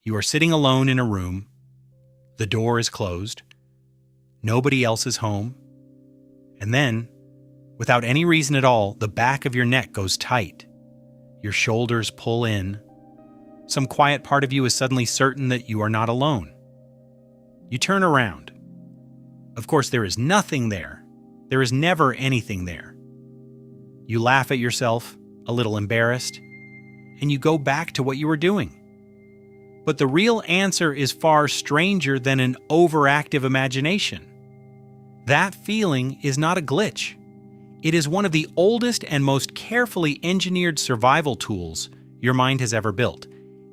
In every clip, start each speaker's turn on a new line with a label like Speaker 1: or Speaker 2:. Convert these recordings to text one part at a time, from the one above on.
Speaker 1: You are sitting alone in a room. The door is closed. Nobody else is home. And then, without any reason at all, the back of your neck goes tight. Your shoulders pull in. Some quiet part of you is suddenly certain that you are not alone. You turn around. Of course, there is nothing there. There is never anything there. You laugh at yourself, a little embarrassed, and you go back to what you were doing. But the real answer is far stranger than an overactive imagination. That feeling is not a glitch. It is one of the oldest and most carefully engineered survival tools your mind has ever built,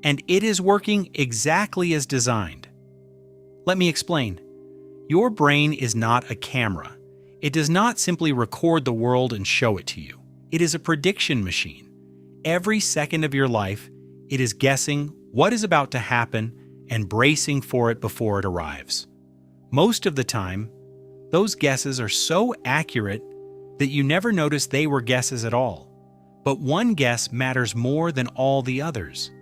Speaker 1: and it is working exactly as designed. Let me explain. Your brain is not a camera. It does not simply record the world and show it to you. It is a prediction machine. Every second of your life, it is guessing what is about to happen and bracing for it before it arrives. Most of the time, those guesses are so accurate that you never notice they were guesses at all. But one guess matters more than all the others.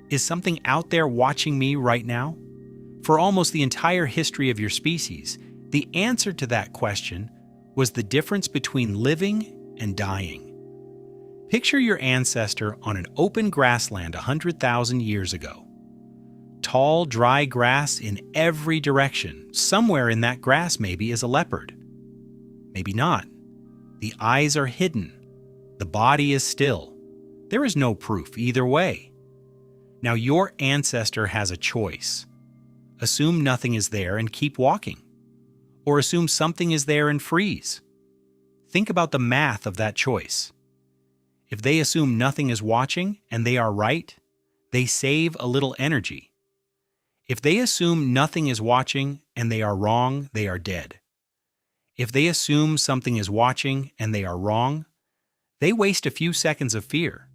Speaker 1: Is something out there watching me right now? For almost the entire history of your species, the answer to that question was the difference between living and dying. Picture your ancestor on an open grassland 100,000 years ago. Tall, dry grass in every direction. Somewhere in that grass maybe is a leopard. Maybe not. The eyes are hidden. The body is still. There is no proof either way. Now your ancestor has a choice. Assume nothing is there and keep walking. Or assume something is there and freeze. Think about the math of that choice. If they assume nothing is watching and they are right, they save a little energy. If they assume nothing is watching and they are wrong, they are dead. If they assume something is watching and they are wrong, they waste a few seconds of fear.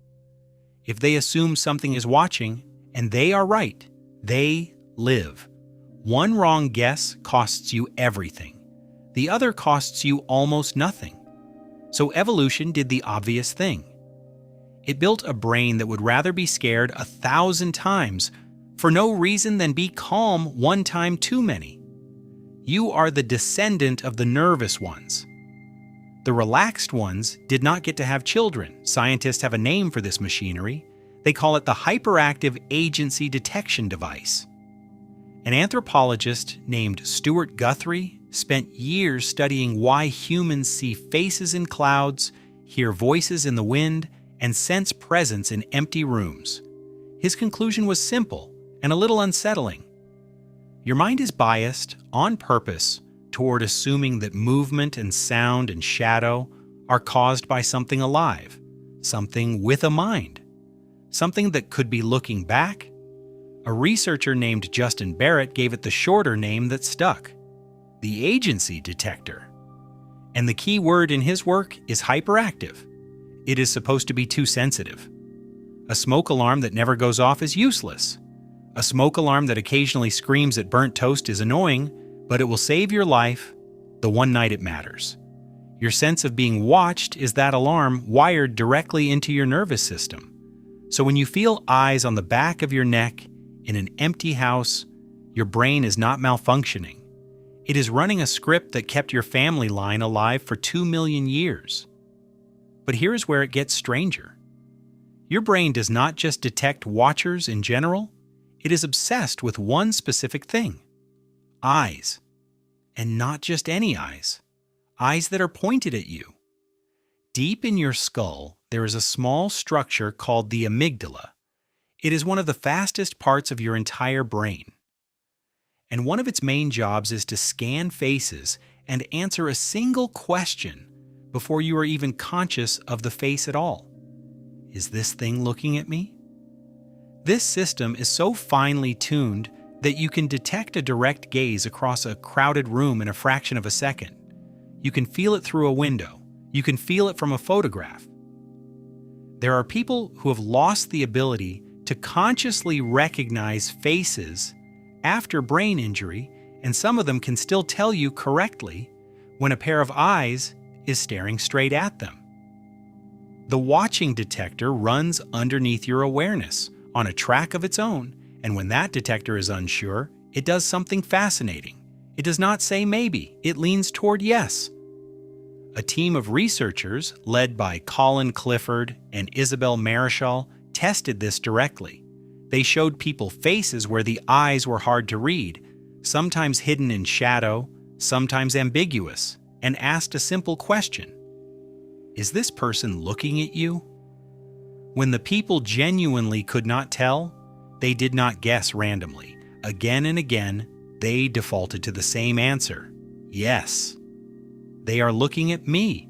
Speaker 1: If they assume something is watching and they are right, they live. One wrong guess costs you everything. The other costs you almost nothing. So evolution did the obvious thing. It built a brain that would rather be scared 1,000 times for no reason than be calm one time too many. You are the descendant of the nervous ones. The relaxed ones did not get to have children. Scientists have a name for this machinery. They call it the Hyperactive Agency Detection Device. An anthropologist named Stuart Guthrie spent years studying why humans see faces in clouds, hear voices in the wind, and sense presence in empty rooms. His conclusion was simple and a little unsettling. Your mind is biased, on purpose, toward assuming that movement and sound and shadow are caused by something alive, something with a mind, something that could be looking back. A researcher named Justin Barrett gave it the shorter name that stuck, the agency detector. And the key word in his work is hyperactive. It is supposed to be too sensitive. A smoke alarm that never goes off is useless. A smoke alarm that occasionally screams at burnt toast is annoying, but it will save your life the one night it matters. Your sense of being watched is that alarm wired directly into your nervous system. So when you feel eyes on the back of your neck in an empty house, your brain is not malfunctioning. It is running a script that kept your family line alive for 2 million years. But here's where it gets stranger. Your brain does not just detect watchers in general, it is obsessed with one specific thing: eyes. And not just any eyes. Eyes that are pointed at you. Deep in your skull, there is a small structure called the amygdala. It is one of the fastest parts of your entire brain. And one of its main jobs is to scan faces and answer a single question before you are even conscious of the face at all. Is this thing looking at me? This system is so finely tuned that you can detect a direct gaze across a crowded room in a fraction of a second. You can feel it through a window. You can feel it from a photograph. There are people who have lost the ability to consciously recognize faces after brain injury, and some of them can still tell you correctly when a pair of eyes is staring straight at them. The watching detector runs underneath your awareness on a track of its own And when that detector is unsure, it does something fascinating. It does not say maybe, it leans toward yes. A team of researchers, led by Colin Clifford and Isabel Marischal, tested this directly. They showed people faces where the eyes were hard to read, sometimes hidden in shadow, sometimes ambiguous, and asked a simple question. Is this person looking at you? When the people genuinely could not tell, they did not guess randomly. Again and again, they defaulted to the same answer. Yes. They are looking at me.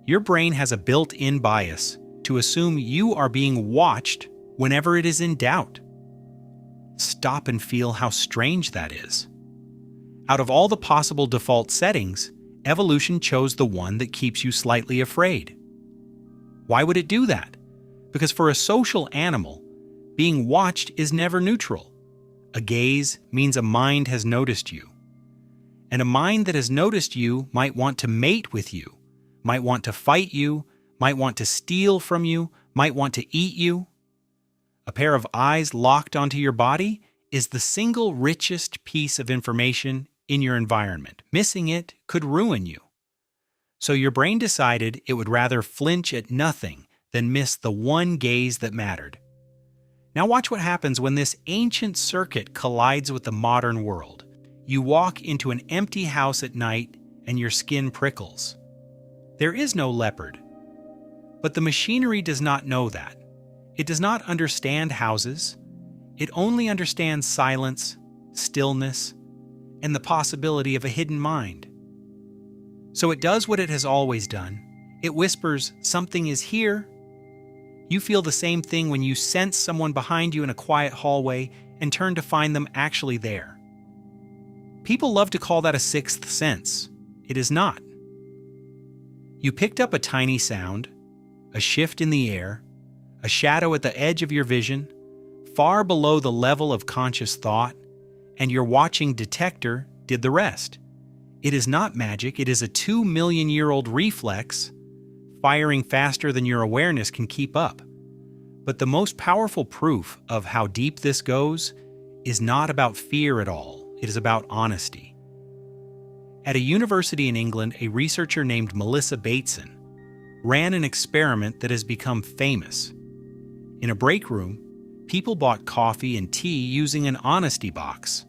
Speaker 1: Your brain has a built-in bias to assume you are being watched whenever it is in doubt. Stop and feel how strange that is. Out of all the possible default settings, evolution chose the one that keeps you slightly afraid. Why would it do that? Because for a social animal, being watched is never neutral. A gaze means a mind has noticed you. And a mind that has noticed you might want to mate with you, might want to fight you, might want to steal from you, might want to eat you. A pair of eyes locked onto your body is the single richest piece of information in your environment. Missing it could ruin you. So your brain decided it would rather flinch at nothing than miss the one gaze that mattered. Now watch what happens when this ancient circuit collides with the modern world. You walk into an empty house at night and your skin prickles. There is no leopard. But the machinery does not know that. It does not understand houses. It only understands silence, stillness, and the possibility of a hidden mind. So it does what it has always done. It whispers, "Something is here." You feel the same thing when you sense someone behind you in a quiet hallway and turn to find them actually there. People love to call that a sixth sense. It is not. You picked up a tiny sound, a shift in the air, a shadow at the edge of your vision, far below the level of conscious thought, and your watching detector did the rest. It is not magic, it is a 2 million-year-old reflex, firing faster than your awareness can keep up. But the most powerful proof of how deep this goes is not about fear at all. It is about honesty. At a university in England, a researcher named Melissa Bateson ran an experiment that has become famous. In a break room, people bought coffee and tea using an honesty box.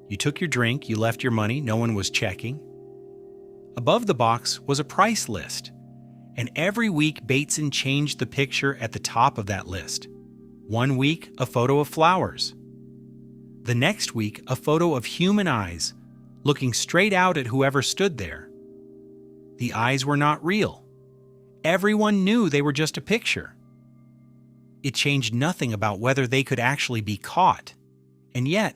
Speaker 1: You took your drink, you left your money, no one was checking. Above the box was a price list, and every week Bateson changed the picture at the top of that list. One week, a photo of flowers. The next week, a photo of human eyes looking straight out at whoever stood there. The eyes were not real. Everyone knew they were just a picture. It changed nothing about whether they could actually be caught. And yet,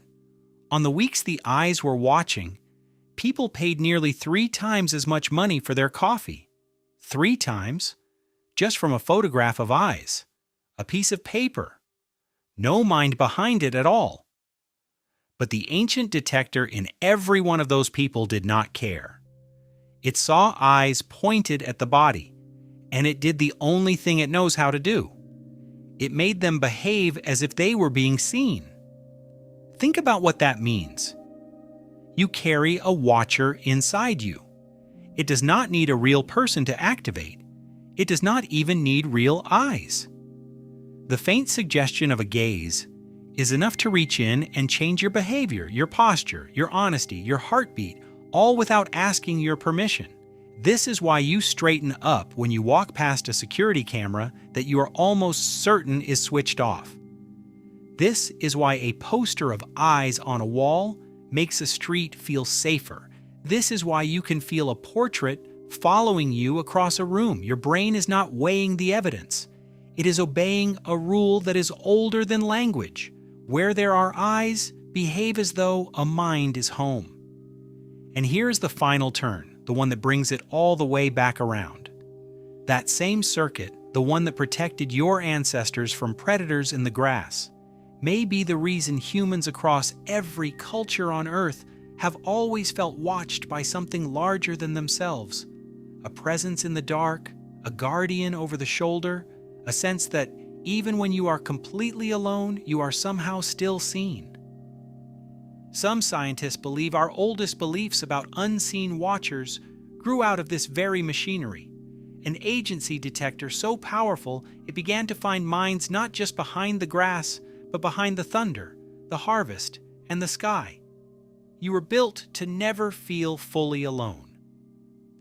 Speaker 1: on the weeks the eyes were watching, people paid nearly 3 times as much money for their coffee. 3 times? Just from a photograph of eyes. A piece of paper. No mind behind it at all. But the ancient detector in every one of those people did not care. It saw eyes pointed at the body, and it did the only thing it knows how to do. It made them behave as if they were being seen. Think about what that means. You carry a watcher inside you. It does not need a real person to activate. It does not even need real eyes. The faint suggestion of a gaze is enough to reach in and change your behavior, your posture, your honesty, your heartbeat, all without asking your permission. This is why you straighten up when you walk past a security camera that you are almost certain is switched off. This is why a poster of eyes on a wall makes a street feel safer. This is why you can feel a portrait following you across a room. Your brain is not weighing the evidence. It is obeying a rule that is older than language. Where there are eyes, behave as though a mind is home. And here's the final turn, the one that brings it all the way back around. That same circuit, the one that protected your ancestors from predators in the grass, may be the reason humans across every culture on Earth have always felt watched by something larger than themselves. A presence in the dark, a guardian over the shoulder, a sense that even when you are completely alone, you are somehow still seen. Some scientists believe our oldest beliefs about unseen watchers grew out of this very machinery, an agency detector so powerful it began to find minds not just behind the grass, but behind the thunder, the harvest, and the sky. You were built to never feel fully alone.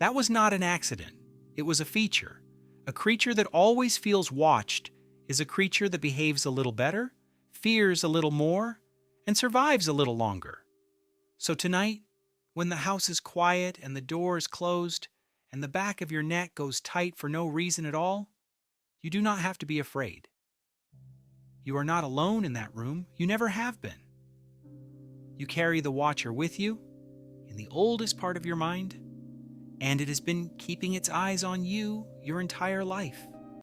Speaker 1: That was not an accident. It was a feature. A creature that always feels watched is a creature that behaves a little better, fears a little more, and survives a little longer. So tonight, when the house is quiet and the door is closed and the back of your neck goes tight for no reason at all, you do not have to be afraid. You are not alone in that room. You never have been. You carry the watcher with you in the oldest part of your mind, and it has been keeping its eyes on you your entire life.